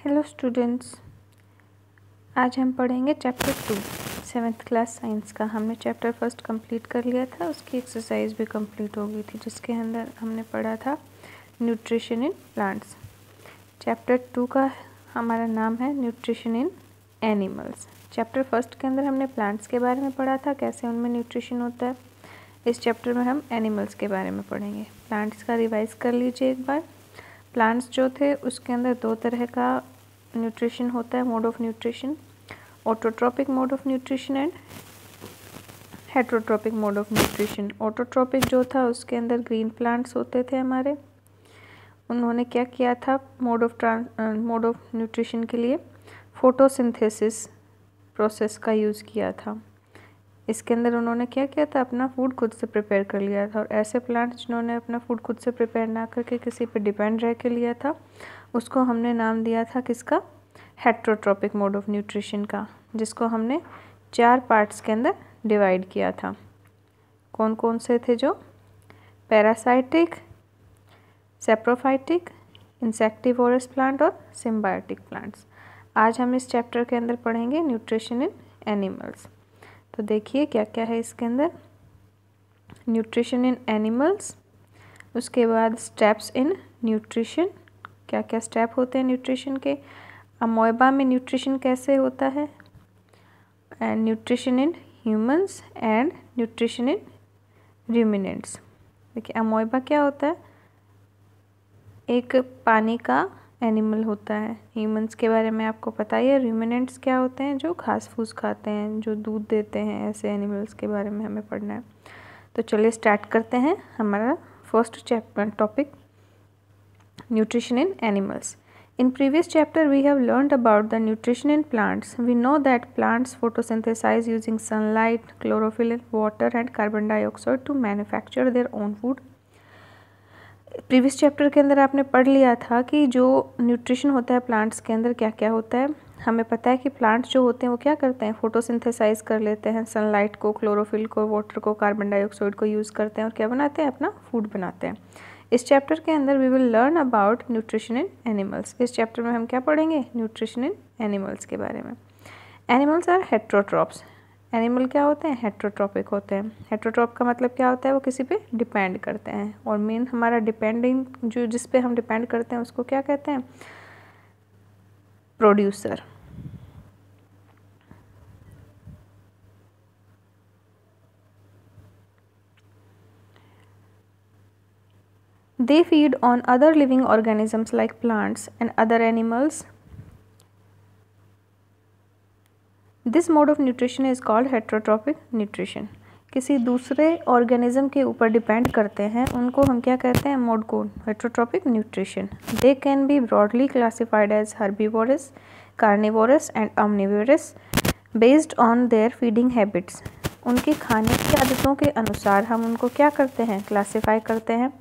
Hello students, आज हम पढ़ेंगे चैप्टर 2 7th क्लास साइंस का। हमने चैप्टर फर्स्ट कंप्लीट कर लिया था, उसकी एक्सरसाइज भी कंप्लीट हो गई थी, जिसके अंदर हमने पढ़ा था न्यूट्रिशन इन प्लांट्स। चैप्टर 2 का हमारा नाम है nutrition in animals. Chapter first के अंदर हमने प्लांट्स के बारे में पढ़ा था, कैसे उनमें न्यूट्रिशन होता है। इस चैप्टर में हम एनिमल्स के बारे में पढ़ेंगे। प्लांट्स का रिवाइज कर लीजिए एक बार। प्लांट्स जो थे उसके अंदर दो तरह का न्यूट्रिशन होता है, mode of nutrition, autotrophic mode of nutrition and heterotrophic mode of nutrition. Autotrophic जो था उसके अंदर ग्रीन प्लांट्स होते थे हमारे। उन्होंने क्या किया था मोड ऑफ न्यूट्रिशन के लिए? फोटोसिंथेसिस प्रोसेस का यूज़ किया था। इसके अंदर उन्होंने क्या किया था, अपना फूड खुद से प्रिपेयर कर लिया था। और ऐसे प्लांट्स जिन्होंने अपना फूड खुद से प्रिपेयर ना करके किसी पे डिपेंड रह के लिया था, उसको हमने नाम दिया था किसका? हेटरोट्रोपिक मोड ऑफ न्यूट्रिशन का, जिसको हमने 4 पार्ट्स के अंदर डिवाइड किया था। कौन कौन से थे? जो पैरासाइटिक, सेप्रोफाइटिक, इंसेक्टिवोरस प्लांट और सिम्बायोटिक प्लांट्स। आज हम इस चैप्टर के अंदर पढ़ेंगे न्यूट्रिशन इन एनिमल्स। तो देखिए क्या क्या है इसके अंदर। न्यूट्रिशन इन एनिमल्स, उसके बाद स्टेप्स इन न्यूट्रिशन, क्या क्या स्टेप होते हैं न्यूट्रिशन के। अमोएबा में न्यूट्रिशन कैसे होता है, and nutrition in humans and nutrition in ruminants. देखिए अमोएबा क्या होता है? एक पानी का एनिमल होता है। ह्यूमंस के बारे में आपको पता ही है। रूमिनेंट्स क्या होते हैं? जो घास फूस खाते हैं, जो दूध देते हैं, ऐसे एनिमल्स के बारे में हमें पढ़ना है। तो चलिए स्टार्ट करते हैं हमारा first chapter topic, nutrition in animals. In previous chapter we have learned about the nutrition in plants. We know that plants photosynthesize using sunlight, chlorophyll, water and carbon dioxide to manufacture their own food. Previous chapter के अंदर आपने पढ़ लिया था कि जो nutrition होता है प्लांट्स के अंदर क्या क्या होता है। हमें पता है कि प्लांट्स जो होते हैं वो क्या करते हैं? फोटोसिंथेसाइज कर लेते हैं, सनलाइट को, क्लोरोफिल को, वाटर को, कार्बन डाइऑक्साइड को यूज़ करते हैं और क्या बनाते हैं? अपना फूड बनाते हैं। इस चैप्टर के अंदर we will learn about nutrition in animals. इस चैप्टर में हम क्या पढ़ेंगे? न्यूट्रिशन इन एनिमल्स के बारे में। Animals are heterotrophs. एनिमल क्या होते हैं? हेट्रोट्रॉपिक होते हैं। हेट्रोट्रॉप का मतलब क्या होता है? वो किसी पे डिपेंड करते हैं। और मेन हमारा डिपेंडिंग जो जिस पे हम डिपेंड करते हैं उसको क्या कहते हैं? Producer. They feed on other living organisms like plants and other animals. This mode of nutrition is called heterotropic nutrition. किसी दूसरे ऑर्गेनिज्म के ऊपर डिपेंड करते हैं, उनको हम क्या कहते हैं? मोड को heterotrophic nutrition. They can be broadly classified as herbivorous, carnivorous and omnivorous based on their feeding habits. उनकी खाने की आदतों के अनुसार हम उनको क्या करते हैं? क्लासीफाई करते हैं।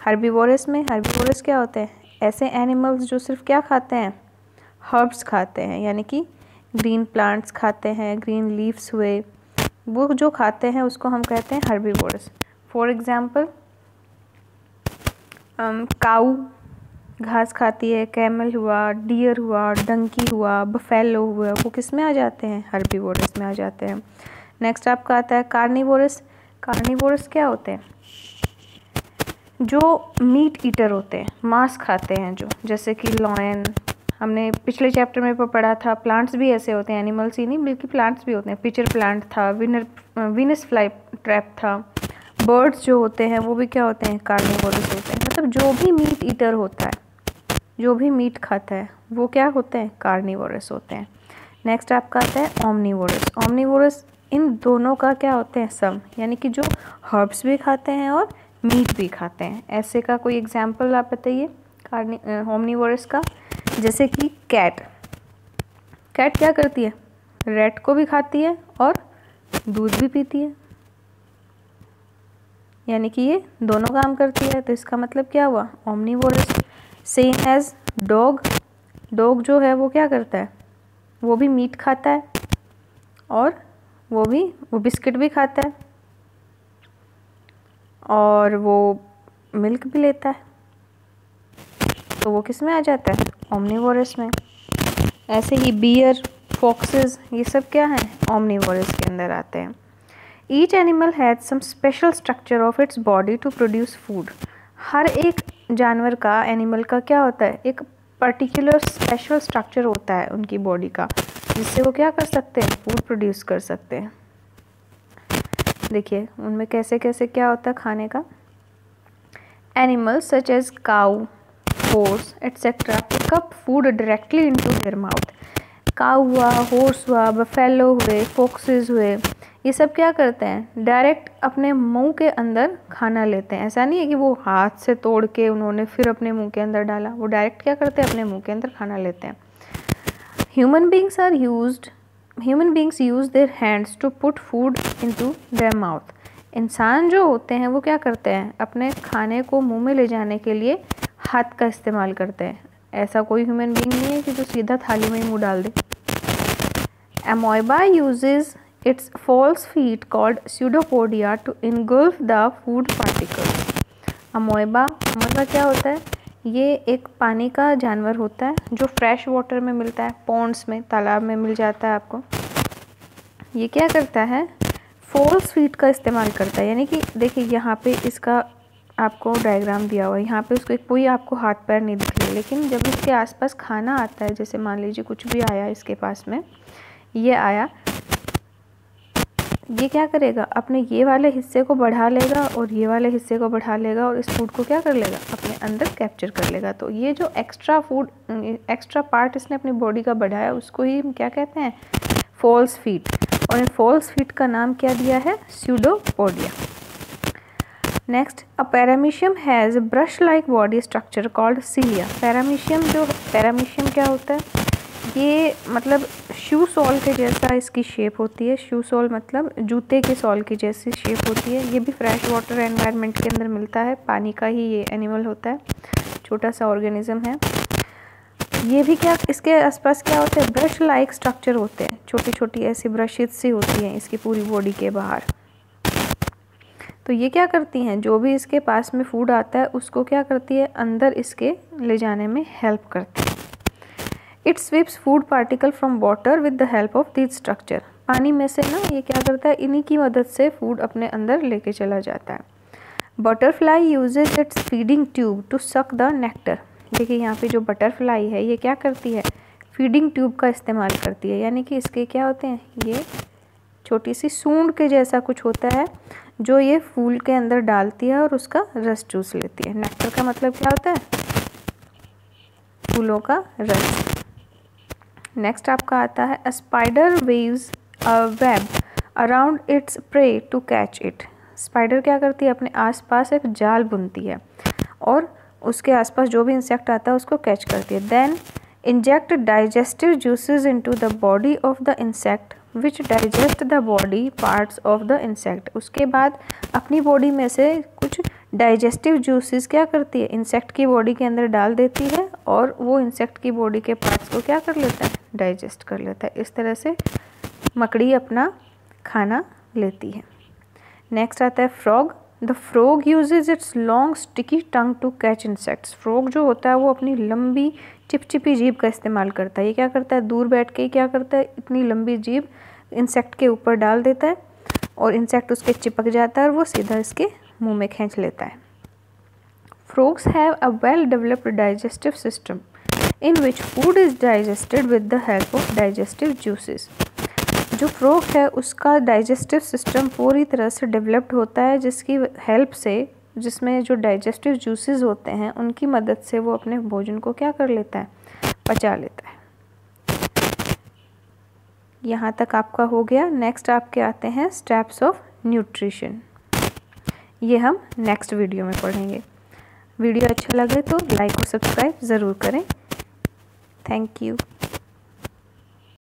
हर्बीवोरस में, हर्बीवोरस क्या होते हैं? ऐसे एनिमल्स जो सिर्फ क्या खाते हैं? हर्ब्स खाते हैं, यानी कि ग्रीन प्लांट्स खाते हैं, ग्रीन लीव्स हुए, वो जो खाते हैं उसको हम कहते हैं हर्बीवोरस। फॉर एग्जांपल काऊ घास खाती है, कैमल हुआ, डियर हुआ, डंकी हुआ, बफेलो हुआ, वो किस में आ जाते हैं? हर्बीवोरस में आ जाते हैं। नेक्स्ट आपका आता है कार्निवोरस। कार्निवोरस क्या होते हैं? जो मीट ईटर होते हैं, मांस खाते हैं, जो जैसे कि लॉयन। हमने पिछले चैप्टर में पढ़ा था प्लांट्स भी ऐसे होते हैं, एनिमल्स ही नहीं बल्कि प्लांट्स भी होते हैं। पिचर प्लांट था, वीनस फ्लाई ट्रैप था। बर्ड्स जो होते हैं वो भी क्या होते हैं? कार्निवोरस होते हैं। मतलब जो भी मीट ईटर होता है, जो भी मीट खाता है, वो क्या होते हैं? कार्निवोरस होते हैं। नेक्स्ट आपका आता है ओमनिवोरस। ओमनिवोरस इन दोनों का क्या होते हैं? सम, यानी कि जो हर्ब्स भी खाते हैं और मीट भी खाते हैं। ऐसे का कोई एग्जाम्पल आप बताइए ओमनिवोरस का। जैसे कि कैट। कैट क्या करती है? रैट को भी खाती है और दूध भी पीती है, यानी कि ये दोनों काम करती है। तो इसका मतलब क्या हुआ? Omnivorous. Same as dog. Dog जो है वो क्या करता है? वो भी मीट खाता है और वो बिस्किट भी खाता है और वो मिल्क भी लेता है। तो वो किस में आ जाता है? ओमनिवोरस में। ऐसे ही बियर, फॉक्सेस, ये सब क्या हैं, ओमनिवोरस के अंदर आते हैं। Each animal has some special structure of its body to produce food. हर एक जानवर का, एनिमल का क्या होता है, एक पर्टिकुलर स्पेशल स्ट्रक्चर होता है उनकी बॉडी का, जिससे वो क्या कर सकते हैं, फूड प्रोड्यूस कर सकते हैं। देखिए उनमें कैसे कैसे क्या होता है खाने का। Animals such as cow, horse etcetera pick up food directly into their mouth. Cow हुआ, हॉर्स हुआ, बफेलो हुए, फॉक्सेस हुए, ये सब क्या करते हैं, डायरेक्ट अपने मुंह के अंदर खाना लेते हैं। ऐसा नहीं है कि वो हाथ से तोड़ के उन्होंने फिर अपने मुंह के अंदर डाला, वो डायरेक्ट क्या करते हैं, अपने मुंह के अंदर खाना लेते हैं। Human beings use their hands to put food into their mouth. इंसान जो होते हैं वो क्या करते हैं, अपने खाने को मुंह में ले जाने के लिए हाथ का इस्तेमाल करते हैं। ऐसा कोई ह्यूमन बींग नहीं है कि जो सीधा थाली में ही मुंह डाल दे। अमोइबा uses its false feet called pseudopodia to engulf the food particles. अमोइबा क्या होता है, ये एक पानी का जानवर होता है जो फ्रेश वाटर में मिलता है, पॉन्ड्स में, तालाब में मिल जाता है आपको। ये क्या करता है, फॉल्स फीट का इस्तेमाल करता है। यानी कि देखिए यहाँ पे इसका आपको डायग्राम दिया हुआ है, यहाँ पे उसको कोई आपको हाथ पैर नहीं दिख रहा, लेकिन जब इसके आसपास खाना आता है, जैसे मान लीजिए कुछ भी आया इसके पास में, ये आया, ये क्या करेगा, अपने ये वाले हिस्से को बढ़ा लेगा और ये वाले हिस्से को बढ़ा लेगा और इस फूड को क्या कर लेगा, अपने अंदर कैप्चर कर लेगा। तो ये जो एक्स्ट्रा पार्ट इसने अपनी बॉडी का बढ़ाया, उसको ही क्या कहते हैं, फॉल्स फीट। और इन फॉल्स फीट का नाम क्या दिया है, pseudopodia. Next, a paramecium has brush like body structure called cilia. Paramecium क्या होता है, ये मतलब शू सोल के जैसा इसकी शेप होती है। शू सोल मतलब जूते के सोल की जैसी शेप होती है। ये भी फ्रेश वाटर एनवायरनमेंट के अंदर मिलता है, पानी का ही ये एनिमल होता है, छोटा सा ऑर्गेनिज्म है। ये भी क्या, इसके आसपास क्या होता है, ब्रश लाइक स्ट्रक्चर होते हैं, छोटी छोटी ऐसी ब्रशेज सी होती हैं इसकी पूरी बॉडी के बाहर। तो ये क्या करती हैं, जो भी इसके पास में फूड आता है उसको क्या करती है, अंदर इसके ले जाने में हेल्प करती है। It sweeps food particle from water with the help of this structure. पानी में से ना ये क्या करता है, इन्हीं की मदद से फूड अपने अंदर लेके चला जाता है। Butterfly uses its feeding tube to suck the nectar. देखिए यहाँ पे जो बटरफ्लाई है ये क्या करती है, फीडिंग ट्यूब का इस्तेमाल करती है। यानी कि इसके क्या होते हैं, ये छोटी सी सूंड के जैसा कुछ होता है जो ये फूल के अंदर डालती है और उसका रस चूस लेती है। नेक्टर का मतलब क्या होता है, फूलों का रस। नेक्स्ट आपका आता है, a spider weaves a web around its prey to catch it. Spider क्या करती है, अपने आसपास एक जाल बुनती है और उसके आसपास जो भी इंसेक्ट आता है उसको कैच करती है। Then inject digestive juices into the body of the insect which digest the body parts of the insect. उसके बाद अपनी बॉडी में से कुछ डाइजेस्टिव जूसेस क्या करती है, इंसेक्ट की बॉडी के अंदर डाल देती है और वो इंसेक्ट की बॉडी के पार्ट्स को क्या कर लेता है, डाइजेस्ट कर लेता है। इस तरह से मकड़ी अपना खाना लेती है। नेक्स्ट आता है frog. The frog uses its long sticky tongue to catch insects. Frog जो होता है वो अपनी लंबी चिपचिपी जीभ का इस्तेमाल करता है। ये क्या करता है, दूर बैठ के क्या करता है, इतनी लंबी जीभ इंसेक्ट के ऊपर डाल देता है और इंसेक्ट उसके चिपक जाता है और वो सीधा इसके मुंह में खींच लेता है। Frogs have a well developed digestive system in which food is digested with the help of digestive juices. जो फ्रॉग है उसका डाइजेस्टिव सिस्टम पूरी तरह से डेवलप्ड होता है, जिसकी हेल्प से, जिसमें जो डाइजेस्टिव जूसेस होते हैं उनकी मदद से वो अपने भोजन को क्या कर लेता है, पचा लेता है। यहाँ तक आपका हो गया। नेक्स्ट आपके आते हैं स्टेप्स ऑफ न्यूट्रिशन। ये हम नेक्स्ट वीडियो में पढ़ेंगे। वीडियो अच्छा लगे तो लाइक और सब्सक्राइब ज़रूर करें। Thank you.